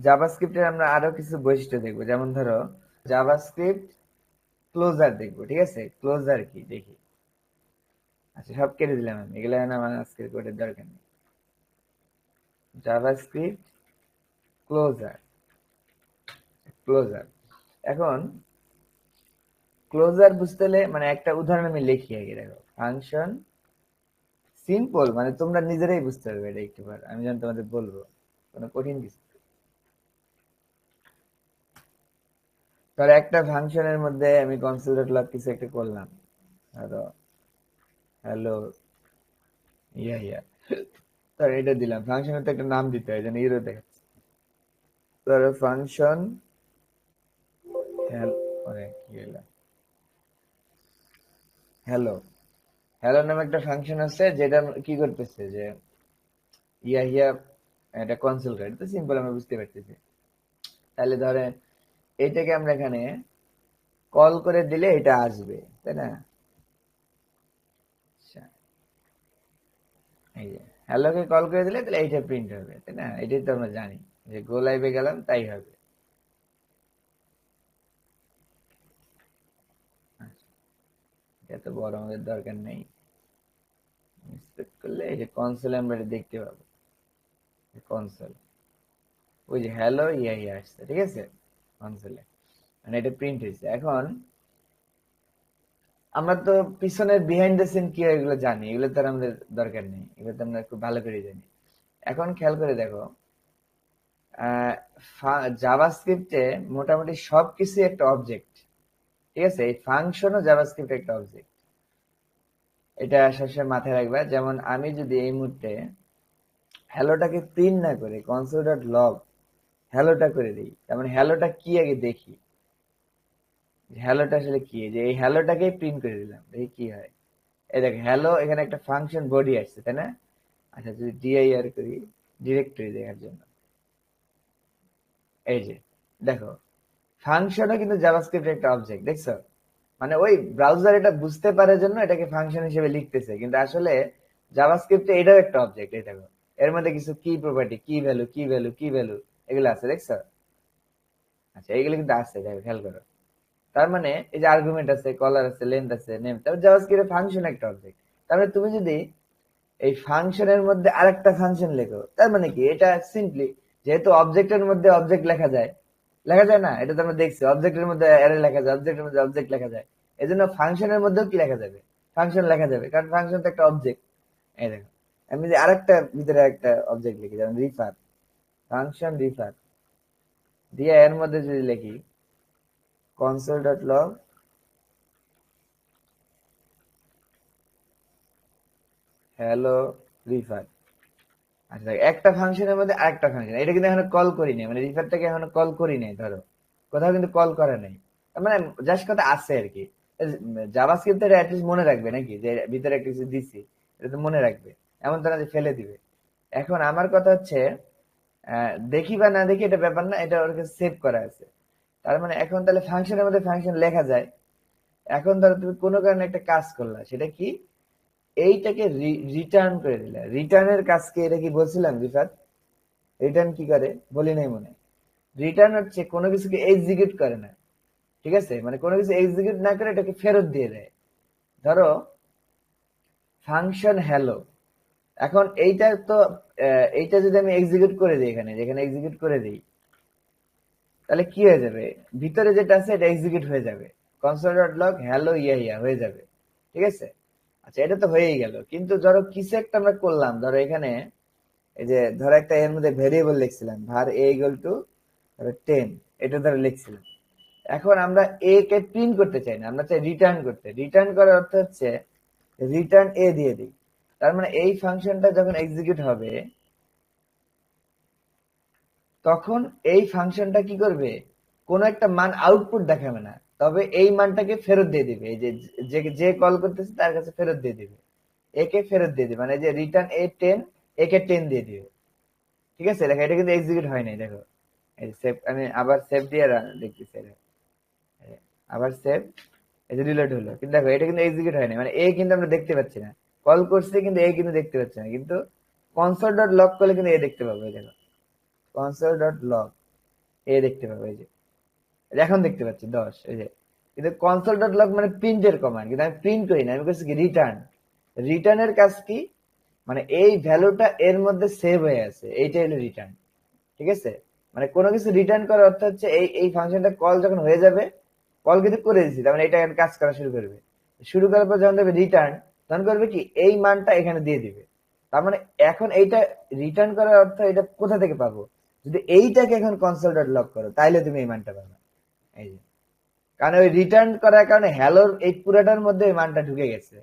জাভাস্ক্রিপ্টের আমরা আরো কিছু বৈশিষ্ট্য দেখবো, যেমন ধরো জাভাস্ক্রিপ্ট ক্লোজার দেখবো। ঠিক আছে, ক্লোজার কি দেখি। আচ্ছা, সব কেটে দিলাম আমি, এগুলো আমার আজকের কোডের দরকার নেই। JavaScript closure, closure. এখন ক্লোজার বুঝতে হলে মানে একটা উদাহরণ আমি লিখি আগে। দেখো, ফাংশন সিম্পল, মানে তোমরা নিজেরাই বুঝতে পারবে এটা একটু বার, আমি যখন তোমাদের বলবো কোনো কঠিন কিছু। ধরো একটা ফাংশনের মধ্যে আমি কনসোল ডট লগ কিছু একটা করলাম, ধরো হ্যালো ইয়া, ধরো এটা দিলাম। ফাংশনের তো একটা নাম দিতে হয়, যেন ইরো দেখাচ্ছে। ধরো ফাংশন কি হলো, হ্যালো, হ্যালো নামে একটা ফাংশন আছে, যেটা কি করতেছে যে ইয়া এটা কনসোল করে। তো সিম্পল, আমরা বুঝতে পারতেছি। তাহলে ধরে এইটাকে আমরা এখানে কল করে দিলে এটা আসবে, তাই না? আচ্ছা, এই যে হ্যালোকে কল করে দিলে তাহলে এইটা প্রিন্ট হবে, তাই না? এটাই তো আমরা জানি যে গো লাইভে গেলাম তাই হবে। আচ্ছা, এটা তো বড় আমাদের দরকার নেই। ইন্সপেক্ট করলে এই যে কনসোলে আমরা এটা দেখতে পাবো, কনসোল, ওই যে হ্যালো ইয়া আসছে, ঠিক আছে, কনসোলে, মানে এটা প্রিন্ট হয়েছে। এখন আমরা তো পিছনের বিহাইন্ড দ্য সিন কি হয় এগুলো জানি, এগুলো তো আর আমাদের দরকার নেই, এগুলো তো আমরা খুব ভালো করে জানি। এখন খেয়াল করে দেখো, জাভাস্ক্রিপ্টে মোটামুটি সবকিছু একটা অবজেক্ট। ঠিক আছে, এই ফাংশনও জাভাস্ক্রিপ্ট একটা অবজেক্ট, এটা সবসময় মাথায় রাখবা। যেমন আমি যদি এই মুহূর্তে হ্যালোটাকে প্রিন্ট না করে কনসোল ডট লগ হ্যালোটা করে দিই, তার মানে হ্যালোটা কি আগে দেখি, হ্যালোটা আসলে কি। যে এই হ্যালোটাকেই প্রিন্ট করে দিলাম, দেখি কি হয়। এই দেখ হ্যালো, এখানে একটা ফাংশন বডি আসছে, তাই না? আচ্ছা, যদি ডিআইআর করি, ডিরেক্টরি দেখার জন্য, এই যে দেখো, ফাংশনও কিন্তু জাভাস্ক্রিপ্টের একটা অবজেক্ট, দেখছো? মানে ওই ব্রাউজার এটা বুঝতে পারে জন্য এটাকে ফাংশন হিসেবে লিখতেছে, কিন্তু আসলে জাভাস্ক্রিপ্টে এটাও একটা অবজেক্ট। এই দেখো, এর মধ্যে কিছু কি প্রপার্টি, কি ভ্যালু, কি ভ্যালু, কি ভ্যালু, এগুলো আছে, দেখছো? আচ্ছা, এগুলো কিন্তু আছে, দেখো খেয়াল করো। তার মানে এই যে আর্গুমেন্ট আছে, কলার আছে, লেন্থ আছে, নেম, তারপর জাভাস্ক্রিপ্টের ফাংশন একটা অবজেক্ট। তার মানে তুমি যদি এই ফাংশনের মধ্যে আরেকটা ফাংশন লেখো, তার মানে কি, এটা সিম্পলি, যেহেতু অবজেক্টের মধ্যে অবজেক্ট লেখা যায়, লেখা যায় না? এটা তো আমরা দেখছি, অবজেক্টের মধ্যে অ্যারে লেখা যায়, অবজেক্টের মধ্যে অবজেক্ট লেখা যায়। এই জন্য ফাংশনের মধ্যেও কি লেখা যাবে, ফাংশন লেখা যাবে, কারণ ফাংশন তো একটা অবজেক্ট। এই দেখো, আমি যদি আরেকটা ভিতরে একটা অবজেক্ট লিখি, যেমন রিফার, ফাংশন রিফার দিয়ে এর মধ্যে যদি লিখি কনসোল ডট লগ হ্যালো রিফার। আচ্ছা, একটা ফাংশনের মধ্যে আরেকটা ফাংশন, এটা কিন্তু এখনো কল করি নাই, মানে রিফারটাকে এখনো কল করি নাই, ধরো কোথাও কিন্তু কল করা নাই, তার মানে জাস্ট কথা আছে আর কি। জাভাস্ক্রিপ্ট এটা অ্যাটলিস্ট মনে রাখবে নাকি, যে ভিতরে একটা কিছু দিছি, এটা তো মনে রাখবে, এমন তো না যে ফেলে দিবে। এখন আমার কথা হচ্ছে, দেখি বা না দেখি এটা ব্যাপার না, এটা ওর কাছে সেভ করা আছে। তার মানে এখন তাহলে ফাংশনের মধ্যে ফাংশন লেখা যায়। এখন ধরো তুমি কোনো কারণে একটা কাজ করলা, সেটা কি, এইটাকে রিটার্ন করে দিলা। রিটার্নের কাজকে এটা কি বলছিলাম রিফাত, রিটার্ন কি করে বলি নাই মনে? রিটার্ন হচ্ছে কোনো কিছুকে এক্সিকিউট করে না, ঠিক আছে, মানে কোনো কিছু এক্সিকিউট না করে এটাকে ফেরত দিয়ে দেয়। ধরো ফাংশন হ্যালো, এখন এইটা তো এইটা যদি আমি এক্সিকিউট করে দিই, এখানে যেখানে এক্সিকিউট করে দিই, তাহলে কি হয়ে যাবে, ভিতরে যেটা আছে এটা এক্সিকিউট হয়ে যাবে, কনসোল ডট লগ হ্যালো ইয়া হয়ে যাবে, ঠিক আছে। আচ্ছা, এটা তো হয়েই গেল, কিন্তু ধরো কিছু একটা আমরা করলাম, ধরো এখানে এই যে ধরো একটা এর মধ্যে ভেরিয়েবল লিখছিলাম, var a ইকুয়াল টু 10, এটা ধরো লিখছিলাম। এখন আমরা এ কে প্রিন্ট করতে চাই না, আমরা চাই রিটার্ন করতে। রিটার্ন করার অর্থ হচ্ছে রিটার্ন এ দিয়ে দিই। তার মানে এই ফাংশনটা যখন এক্সিকিউট হবে, তখন এই ফাংশনটা কি করবে, কোন একটা মান আউটপুট দেখাবে না, তবে এই মানটাকে ফেরত দিয়ে দিবে। এই যে যে যে কল করতেছে তার কাছে ফেরত দিয়ে দিবে, একে ফেরত দিয়ে দিবে, মানে যে রিটার্ন এ 10, একে 10 দিয়ে দিবে। ঠিক আছে, দেখো এটা কিন্তু এক্সিকিউট হয় নাই, দেখো এই সেভ, আমি আবার সেভ দিয়ে দেখতেছি, আবার সেভ, এই যে রিলোড হলো, কিন্তু দেখো এটা কিন্তু এক্সিকিউট হয় না, মানে এ কিন্তু আমরা দেখতে পাচ্ছি না। কল করছে কিন্তু এ কিন্তু দেখতে পাচ্ছি না, কিন্তু কনসোল ডট লগ করলে কিন্তু এ দেখতে পাবো। এই দেখো, কনসোল ডট লগ এ দেখতে পাবো, এই যে এখন দেখতে পাচ্ছি 10, এই যে। কিন্তু কনসোল ডট লগ মানে প্রিন্টের কমান্ড, কিন্তু আমি প্রিন্ট করি না, আমি করছি কি রিটার্ন। রিটার্নের কাজ কি, মানে এই ভ্যালুটা এর মধ্যে সেভ হয়ে আছে, এইটাই হলো রিটার্ন। ঠিক আছে, মানে কোনো কিছু রিটার্ন করার অর্থ হচ্ছে এই এই ফাংশনটা কল যখন হয়ে যাবে, কল কিন্তু করে দিচ্ছি, তার মানে এটা এখন কাজ করা শুরু করবে। শুরু করার পর যখন দেবে রিটার্ন, তখন করবে কি এই মানটা এখানে দিয়ে দিবে। তার মানে এখন এইটা রিটার্ন করার অর্থ এটা কোথা থেকে পাবো, যদি এইটাকে এখন কনসোল ডট লগ করো তাইলে তুমি এই মানটা পাবে। এই যে, কারণ ওই রিটার্ন করার কারণে হ্যালোর এই পুরাটার মধ্যে ওই মানটা ঢুকে গেছে,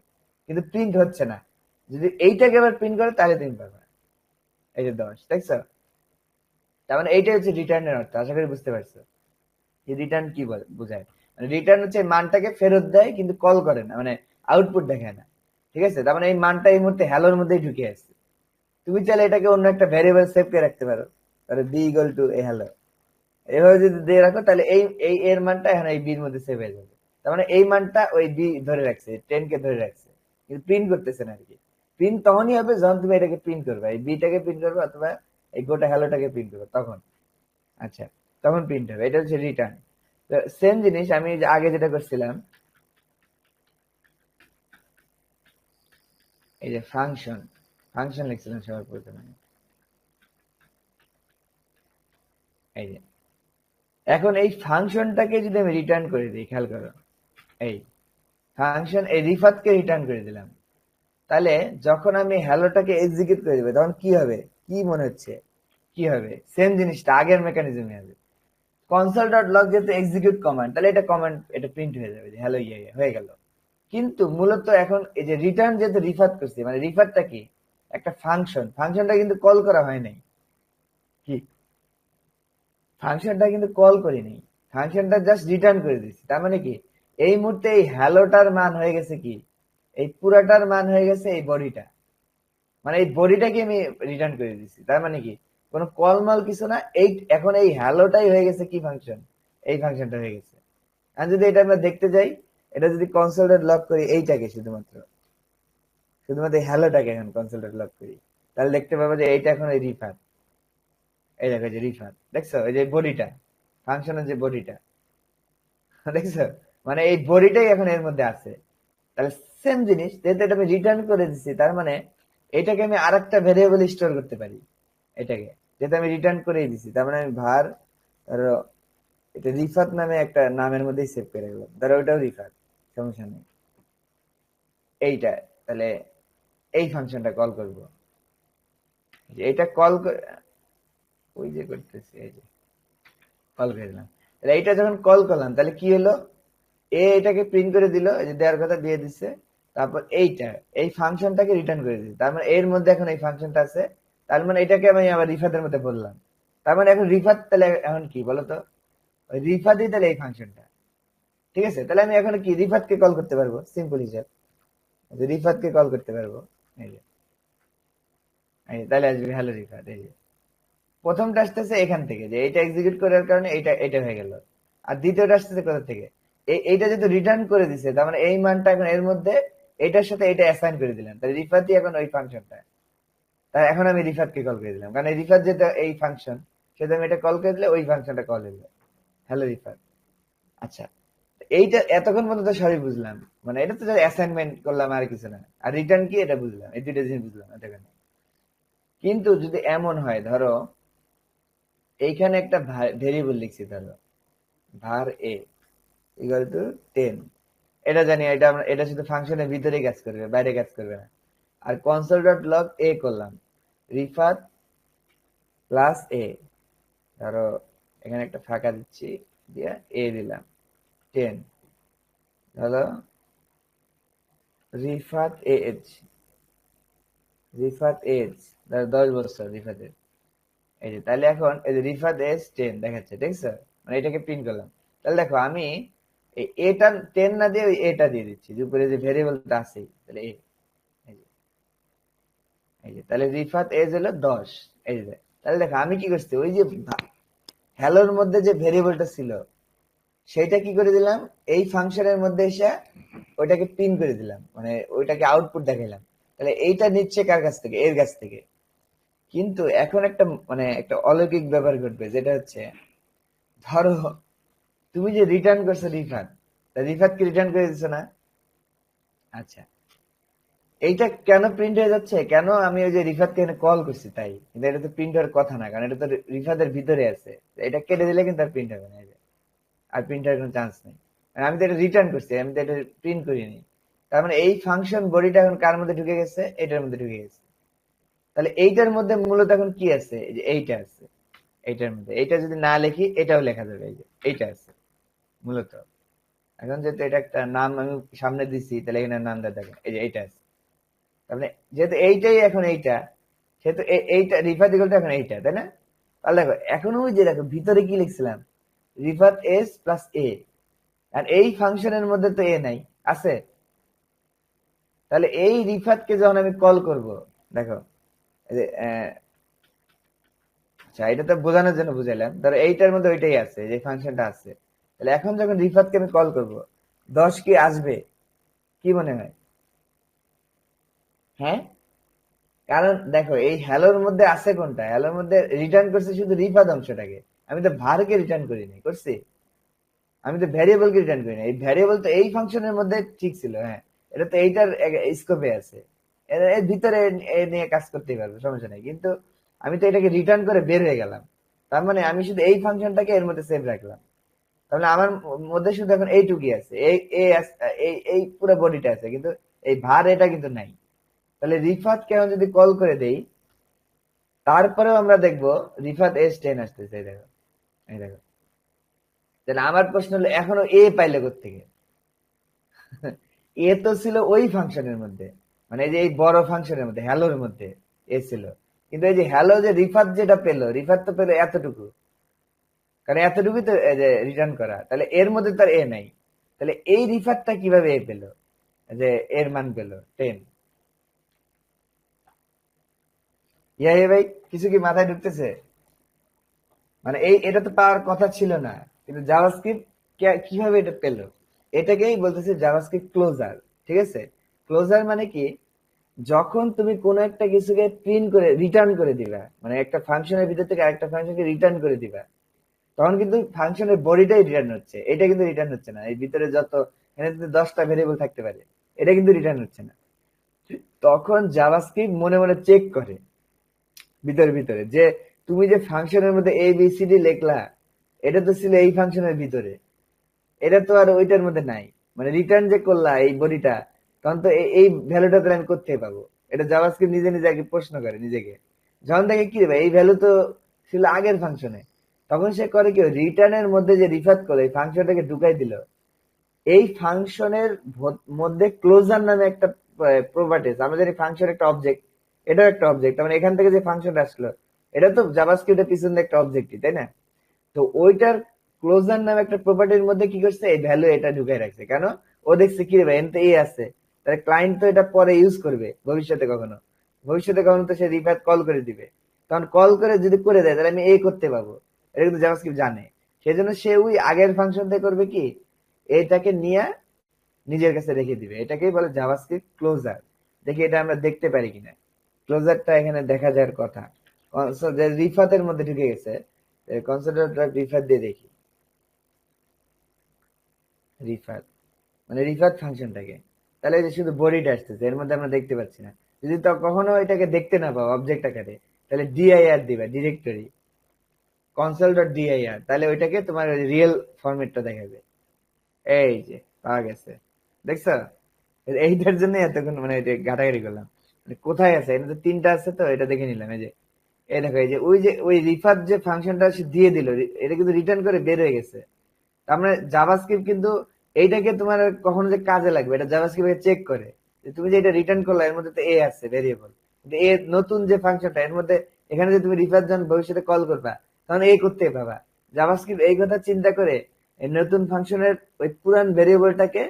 কিন্তু প্রিন্ট হচ্ছে না। যদি এইটাকে আবার প্রিন্ট করো তাহলে তুমি পাবে। এই যে 10, দেখছো? তার মানে এইটাই হচ্ছে রিটার্নের অর্থ। আশা করি বুঝতে পারছো যে রিটার্ন কি বোঝায়। মানে রিটার্ন হচ্ছে মানটাকে ফেরত দেয় কিন্তু কল করে না, মানে আউটপুট দেখায় না। ঠিক আছে, তার মানে এই মানটা এই মুহূর্তে হ্যালোর মধ্যেই ঢুকে আছে। তুমি চাইলে এটাকে অন্য একটা ভ্যারিয়েবল সেভ করে রাখতে পারো, তাহলে B equal to A hello, এভাবে যদি দিয়ে রাখো তাহলে এই এই এর মানটা এখন এই বির মধ্যে সেভ হয়ে যাবে। তার মানে এই মানটা ওই বি ধরে রাখছে, 10 কে ধরে রাখছে, কিন্তু প্রিন্ট করতেছে না আর কি। প্রিন্ট তখনই হবে যখন তুমি এটাকে প্রিন্ট করবে, এই বিটাকে প্রিন্ট করবে অথবা এই গোটা হ্যালোটাকে প্রিন্ট করবে, তখন। আচ্ছা, তখন প্রিন্ট হবে, এটা হচ্ছে রিটার্ন। সেম জিনিস আমি যে আগে যেটা করছিলাম, এই যে ফাংশন, ফাংশন লিখছিলাম সবার প্রথমে। এই যে এখন এই ফাংশনটাকে যদি আমি রিটার্ন করে দিই, খেয়াল করো, এই ফাংশন এই রিফাতকে রিটার্ন করে দিলাম, তাহলে যখন আমি হ্যালোটাকে এক্সিকিউট করে দেবো তখন কি হবে, কি মনে হচ্ছে, কি হবে? সেম জিনিসটা আগের মেকানিজমে হবে। কনসোল ডট লগ যেহেতু এক্সিকিউট কমান্ড, তাহলে এটা কমান্ড, এটা প্রিন্ট হয়ে যাবে যে হ্যালো ইয়ে হয়ে গেল। কিন্তু মূলত এখন এই যে রিটার্ন যেহেতু রিফাত করছি, মানে রিফাতটা কি, একটা ফাংশন, ফাংশনটা কিন্তু কল করা হয় নাই, কি ফাংশনটা কিন্তু কল করিনি, ফাংশনটা জাস্ট রিটার্ন করে দিচ্ছি। তার মানে কি, এই মুহূর্তে এই হ্যালোটার মান হয়ে গেছে কি, এই পুরাটার মান হয়ে গেছে এই বডিটা, মানে এই বডিটাকে আমি রিটার্ন করে দিচ্ছি। তার মানে কি, কোনো কলমাল কিছু না, এই এখন এই হ্যালোটাই হয়ে গেছে কি ফাংশন, এই ফাংশনটা হয়ে গেছে। আর যদি এটা আমরা দেখতে যাই, এটা যদি কনসোল লক করি, এইটাকে শুধুমাত্র শুধুমাত্র হ্যালোটাকে এখন কনসোল লক করি, তাহলে দেখতে পাবো যে এইটা এখন এই রিফার, এই দেখো যে রিফার, দেখছো এই যে বডিটা, ফাংশনের যে বডিটা, দেখছো, মানে এই বডিটাই এখন এর মধ্যে আছে। তাহলে সেম জিনিস, যেহেতু এটা আমি রিটার্ন করে দিচ্ছি, তার মানে এটাকে আমি আর একটা ভেরিয়েবল স্টোর করতে পারি। এটাকে যেহেতু আমি রিটার্ন করে দিচ্ছি, তার মানে আমি ভার, ধরো এটা রিফাত নামে একটা নামের মধ্যেই সেভ করে গেলাম, ধরো ওটাও রিফাত, সমস্যা নেই। এইটা, তাহলে এই ফাংশনটা কল করব, এটা কল, ওই যে করতেছি, এই যে কল করে দিলাম। তাহলে এইটা যখন কল করলাম তাহলে কি হলো, এ এটাকে প্রিন্ট করে দিল, এই যে দেওয়ার কথা দিয়ে দিচ্ছে। তারপর এইটা এই ফাংশনটাকে রিটার্ন করে দিচ্ছে, তার মানে এর মধ্যে এখন এই ফাংশনটা আছে। তার মানে এটাকে আমি আবার রিফাতের মধ্যে বললাম, তার মানে এখন রিফাত তাহলে এখন কি বলতো, ওই রিফাতই তাহলে এই ফাংশনটা। ঠিক আছে, তাহলে আমি এখন কি রিফাতকে কল করতে পারবো, সিম্পল হিসাব, রিফাতকে কল করতে পারবো। এই যে তাহলে আসবে হ্যালো রিফাত, এই যে প্রথমটা আসতেছে এখান থেকে, যে এটা এক্সিকিউট করার কারণে এটা এটা হয়ে গেল। আর দ্বিতীয়টা আসতেছে কোথা থেকে, এইটা যেহেতু রিটার্ন করে দিছে, তার মানে এই মানটা এখন এর মধ্যে এটার সাথে এটা অ্যাসাইন করে দিলাম, তাহলে রিফাতই এখন ওই ফাংশনটা। তাই এখন আমি রিফাতকে কল করে দিলাম, কারণ এই রিফাত যেটা এই ফাংশন, সেটা আমি এটা কল করে দিলে ওই ফাংশনটা কল হলো, হ্যালো রিফাত। আচ্ছা, এইটা এতক্ষণ পর্যন্ত সবই বুঝলাম, মানে এটা তো অ্যাসাইনমেন্ট করলাম আর কিছু না, আর রিটার্ন কি এটা বুঝলাম, এই দুইটা জিনিস বুঝলাম এতক্ষণ। কিন্তু যদি এমন হয়, ধরো এইখানে একটা ভেরিয়েবল লিখছি, ধরো var a ইকুয়াল টু 10, এটা জানি, এটা আমরা, এটা শুধু ফাংশনের ভিতরে কাজ করবে, বাইরে কাজ করবে না। আর কনসোল ডট লগ এ করলাম, রিফাত প্লাস এ, ধরো এখানে একটা ফাঁকা দিচ্ছি, দিয়ে এ দিলাম 10, ধরো রিফাত এজ, রিফাত এজ ধরো 10 বছর রিফাতের। এই যে তাহলে এখন এই যে রিফাত এজ 10 দেখাচ্ছে, দেখছো, মানে এটাকে প্রিন্ট করলাম। তাহলে দেখো আমি এই এটা 10 না দিয়ে ওই এটা দিয়ে দিচ্ছি, যে উপরে যে ভেরিয়েবলটা আছে, তাহলে এই যে, এই যে তাহলে রিফাত এজ হলো 10। এই যে তাহলে দেখো আমি কি করছি, ওই যে হ্যালোর মধ্যে যে ভেরিয়েবলটা ছিল, সেটা কি করে দিলাম এই ফাংশনের মধ্যে এসে ওইটাকে প্রিন্ট করে দিলাম, মানে ওইটাকে আউটপুট দেখাইলাম। তাহলে এইটা নিচ্ছে কার কাছ থেকে, এর কাছ থেকে। কিন্তু এখন একটা, মানে একটা অলৌকিক ব্যাপার ঘটবে, যেটা হচ্ছে ধরো তুমি যে রিটার্ন করছো রিফাত, রিফাত কি রিটার্ন করে দিছো না? আচ্ছা, এইটা কেন প্রিন্ট হয়ে যাচ্ছে, কেন আমি ওই যে রিফাতকে কল করছি তাই, কিন্তু এটা তো প্রিন্ট হওয়ার কথা না, কারণ এটা তো রিফাতের ভিতরে আছে। এটা কেটে দিলে কিন্তু আর প্রিন্ট হবে না, এই যে, আর প্রিন্ট হওয়ার কোনো চান্স নেই। আর আমি তো এটা রিটার্ন করছি, আমি তো এটা প্রিন্ট করিনি। তার মানে এই ফাংশন বডিটা এখন কার মধ্যে ঢুকে গেছে, এটার মধ্যে ঢুকে গেছে। তাহলে এইটার মধ্যে মূলত এখন কি আছে, এই যে এইটা আছে। এইটার মধ্যে এইটা যদি না লিখি এটাও লেখা যাবে, এই যে এইটা আছে মূলত। এখন যেহেতু এটা একটা নাম আমি সামনে দিছি, তাহলে এখানে নাম দেওয়া দেখেন, এই যে এইটা আছে। তার মানে যেহেতু এইটাই এখন এইটা, সেহেতু এইটা রিফাত ইকুয়াল টু এখন এইটা, তাই না? তাহলে দেখো এখন ওই যে দেখো ভিতরে কি লিখছিলাম, রিফাত এস প্লাস এ, আর এই ফাংশনের মধ্যে তো এ নাই, আছে। তাহলে এই রিফাতকে যখন আমি কল করব, দেখো এই যে আচ্ছা এটা তো বোঝানোর জন্য বুঝাইলাম, ধরো এইটার মধ্যে ওইটাই আছে, যে ফাংশনটা আছে। তাহলে এখন যখন রিফাতকে আমি কল করব, 10 কি আসবে, কি মনে হয়? হ্যাঁ, কারণ দেখো এই হ্যালোর মধ্যে আছে কোনটা, হ্যালোর মধ্যে রিটার্ন করছে শুধু রিফাত অংশটাকে। আমি তো ভারকে রিটার্ন করিনি, করছি? আমি তো ভ্যারিয়েবলকে রিটার্ন করিনি। এই ভ্যারিয়েবল তো এই ফাংশনের মধ্যে ঠিক ছিল, হ্যাঁ। এটা তো এইটার স্কোপে আছে, এর ভিতরে এ নিয়ে কাজ করতেই পারবে, সমস্যা নেই। কিন্তু আমি তো এটাকে রিটার্ন করে বের হয়ে গেলাম। তার মানে আমি শুধু এই ফাংশনটাকে এর মধ্যে সেভ রাখলাম। তাহলে আমার মধ্যে শুধু এখন এইটুকুই আছে, এই এই এই পুরো বডিটা আছে, কিন্তু এই ভার এটা কিন্তু নাই। তাহলে রিফাতকে আমি যদি কল করে দেই, তারপরেও আমরা দেখবো রিফাত এস 10 আসতেছে, এই দেখো, এই দেখো। তাহলে আমার প্রশ্ন হলো এখনো এ পাইলে কোত্থেকে? এ তো ছিল ওই ফাংশনের মধ্যে, মানে এই যে এই বড় ফাংশনের মধ্যে হ্যালোর মধ্যে এ ছিল। কিন্তু এই যে হ্যালো যে রিফাত যেটা পেলো, রিফাত তো পেলো এতটুকু, কারণ এতটুকুই তো রিটার্ন করা, তাহলে এর মধ্যে তার এ নাই। তাহলে এই রিফাতটা কিভাবে এ পেলো, যে এর মান পেলো 10? ইয়া ভাই, কিছু কি মাথায় ঢুকতেছে? মানে এটা তো পাওয়ার কথা ছিল না, কিন্তু জাভাস্ক্রিপ্ট কিভাবে এটা পেলো? এটাকেই বলতেছে জাভাস্ক্রিপ্ট ক্লোজার। ঠিক আছে, ক্লোজার মানে কি, যখন তুমি কোন একটা কিছুকে প্রিন্ট করে রিটার্ন করে দিবা, মানে একটা ফাংশনের ভিতর থেকে আরেকটা ফাংশনকে রিটার্ন করে দিবা, তখন কিন্তু ফাংশনের বডিটাই রিটার্ন হচ্ছে, এটা কিন্তু রিটার্ন হচ্ছে না। এই ভিতরে যত, এখানে কিন্তু 10টা ভেরিয়েবল থাকতে পারে, এটা কিন্তু রিটার্ন হচ্ছে না। তখন জাভাস্ক্রিপ্ট মনে মনে চেক করে ভিতরে ভিতরে যে তুমি যে ফাংশনের মধ্যে এ বি সি ডি লিখলা, এটা তো ছিল এই ফাংশনের ভিতরে, এটা তো আর ওইটার মধ্যে নাই। মানে রিটার্ন যে করলা এই বডিটা, তখন তো এই ভ্যালুটা তো আমি কোথায় পাবো? এটা জাভাস্ক্রিপ্ট নিজে নিজে আগে প্রশ্ন করে নিজেকে, যখন দেখে কি রে ভাই এই ভ্যালু তো ছিল আগের ফাংশনে, তখন সে করে কি, রিটার্নের মধ্যে যে রিফাত করে এই ফাংশনটাকে ঢুকাই দিল এই ফাংশনের মধ্যে। ক্লোজার নামে একটা প্রপার্টিজ, আমাদের এই ফাংশন একটা অবজেক্ট, এটাও একটা অবজেক্ট, মানে এখান থেকে যে ফাংশনটা আসলো, এটা তো জাভাস্ক্রিপ্টের পিছনে একটা অবজেক্টই, তাই না? তো ওইটার ক্লোজার নামে একটা প্রপার্টির মধ্যে কি করছে, এই ভ্যালু এটা ঢুকাই রাখছে। কেন? ও দেখছে কি রে ভাই এনতে এ আছে, তাহলে ক্লায়েন্ট তো এটা পরে ইউজ করবে ভবিষ্যতে কখনো, ভবিষ্যতে কখনো তো সে রিফাত কল করে দিবে। তখন কল করে যদি করে দেয়, তাহলে আমি এ করতে পাবো। এটা কিন্তু জাভাস্ক্রিপ্ট জানে। সেজন্য সে ওই আগের ফাংশন দিয়ে করবে কি, এটাকে নিয়ে নিজের কাছে রেখে দিবে। এটাকেই বলে জাভাস্ক্রিপ্ট ক্লোজার। দেখি এটা আমরা দেখতে পারি কিনা, ক্লোজারটা এখানে দেখা যাওয়ার কথা। রিফাতের মধ্যে ঢুকে গেছে, কনসোলেটর রিফাত দিয়ে দেখি। রিফাত, মানে রিফাত ফাংশনটাকে, তাহলে এই যে শুধু বডিটা আসতেছে, এর মধ্যে আমরা দেখতে পাচ্ছি না। যদি তো কখনো এটাকে দেখতে না পাও অবজেক্ট আকারে, তাহলে ডিআইআর দিবা, ডিরেক্টরি কনসোল ডট ডিআইআর, তাহলে ওইটাকে তোমার রিয়েল ফরম্যাটটা দেখাবে। এই যে পাওয়া গেছে, দেখছো? এইটার জন্য এতক্ষণ মানে এটা ঘাটাঘাটি করলাম, মানে কোথায় আছে, এটা তো তিনটা আছে, তো এটা দেখে নিলাম। এই যে এই দেখো, এই যে ওই রিফাত যে ফাংশনটা সে দিয়ে দিল, এটা কিন্তু রিটার্ন করে বের হয়ে গেছে। তার মানে জাভাস্ক্রিপ্ট কিন্তু এইটাকে তোমার কখনো যে কাজে লাগবে, এটা জাভাস্ক্রিপ্ট চেক করে যে তুমি যে এটা রিটার্ন করলে এর মধ্যে তো এ আছে ভেরিয়েবল, কিন্তু এ নতুন যে ফাংশনটা এর মধ্যে, এখানে যে তুমি রিফাত যখন ভবিষ্যতে কল করবা, তখন এ করতে পাবা। জাভাস্ক্রিপ্ট এই কথা চিন্তা করে এই নতুন ফাংশনের ওই পুরান ভেরিয়েবলটাকে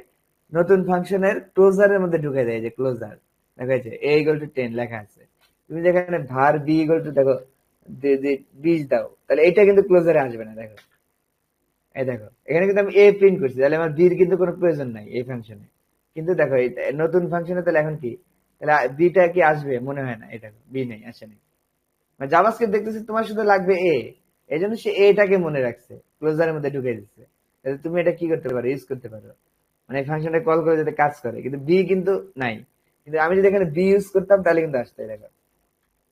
নতুন ফাংশনের ক্লোজারের মধ্যে ঢুকে দেয়, যে ক্লোজার দেখা যাচ্ছে এ ইকুয়াল টু 10 লেখা আছে। তুমি যেখানে ভার বি ইকুয়াল টু দেখো 20 দাও, তাহলে এটা কিন্তু ক্লোজারে আসবে না। দেখো, এই দেখো এখানে কিন্তু আমি এ প্রিন্ট করছি, তাহলে আমার বি এর কিন্তু কোনো প্রয়োজন নাই এই ফাংশনে। কিন্তু দেখো এই নতুন ফাংশনে তাহলে এখন কি, তাহলে বিটা কি আসবে? মনে হয় না। এটা বি নেই, আসেনি। মানে জাভাস্ক্রিপ্ট দেখতেছি তোমার শুধু লাগবে এ, এই জন্য সে এটাকে মনে রাখছে, ক্লোজারের মধ্যে ঢুকে দিচ্ছে, যাতে তুমি এটা কি করতে পারো, ইউজ করতে পারো, মানে এই ফাংশনটা কল করে যাতে কাজ করে। কিন্তু বি কিন্তু নাই। কিন্তু আমি যদি এখানে বি ইউজ করতাম তাহলে কিন্তু আসতো। দেখো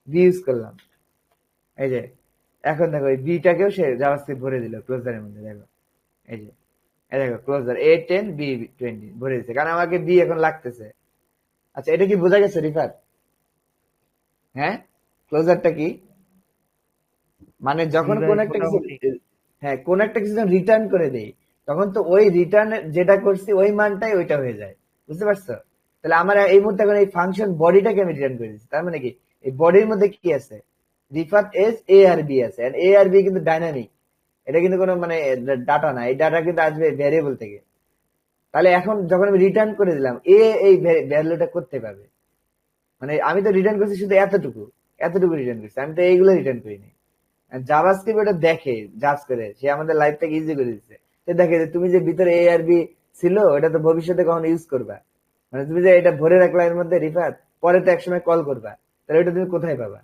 বি ইউজ করলাম, এই যে এখন দেখো এই বিটাকেও সে জাভাস্ক্রিপ্ট ভরে দিল ক্লোজারের মধ্যে। দেখো এই যে এই দেখো ক্লোজার A10 B20 ভরে দিচ্ছে, কারণ আমাকে বি এখন লাগতেছে। আচ্ছা এটা কি বোঝা গেছে রিফাত? হ্যাঁ, ক্লোজারটা কি, মানে জি যখন ভাই, কোন একটা কিছু, মোটামুটি। হ্যাঁ কোন একটা কিছু রিটার্ন করে দেই, তখন তো ওই রিটার্ন যেটা করছি ওই মানটাই ওইটা হয়ে যায়। বুঝতে পারছো? তাহলে আমার এই মুহূর্তে এখন এই ফাংশন বডিটাকে আমি রিটার্ন করে দিচ্ছি, তার মানে কি এই বডির মধ্যে কি আছে, রিফাত এস এ আর বি আছে, এ আর বি কিন্তু ডাইনামিক, এটা কিন্তু কোনো মানে ডাটা না, এই ডাটা কিন্তু আসবে ভ্যারিয়েবল থেকে। তাহলে এখন যখন আমি রিটার্ন করে দিলাম, এই ভ্যালুটা করতে পারবে, মানে আমি তো রিটার্ন করছি শুধু এতটুকু, এতটুকু রিটার্ন করছি, আমি তো এইগুলো রিটার্ন করিনি। জাভাস্ক্রিপ্ট ওটা দেখে, জাজ করে, সে আমাদের লাইফটাকে ইজি করে দিচ্ছে। সে দেখে যে তুমি যে ভিতরে এ আর বি ছিল ওটা তো ভবিষ্যতে কখনো ইউজ করবা, মানে তুমি যে এটা ভরে রাখলা এর মধ্যে রিফাত, পরে তো একসময় কল করবা, তাহলে ওটা তুমি কোথায় পাবা?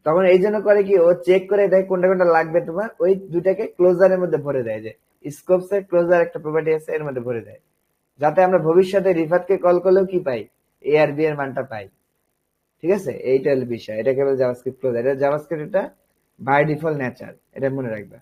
তখন এই জন্য করে কি, ও চেক করে দেয় কোনটা কোনটা লাগবে তোমার, ওই দুইটাকে ক্লোজারের মধ্যে ভরে দেয়, যে স্কোপস এর ক্লোজার একটা প্রপার্টি আছে এর মধ্যে ভরে দেয়, যাতে আমরা ভবিষ্যতে রিফাতকে কল করলেও কি পাই, এ আর বি এর মানটা পাই। ঠিক আছে, এইটা হলো বিষয়, এটা কেবল জাভাস্ক্রিপ্ট ক্লোজার, এটা জাভাস্ক্রিপ্ট, এটা বাই ডিফল্ট নেচার, এটা মনে রাখবা।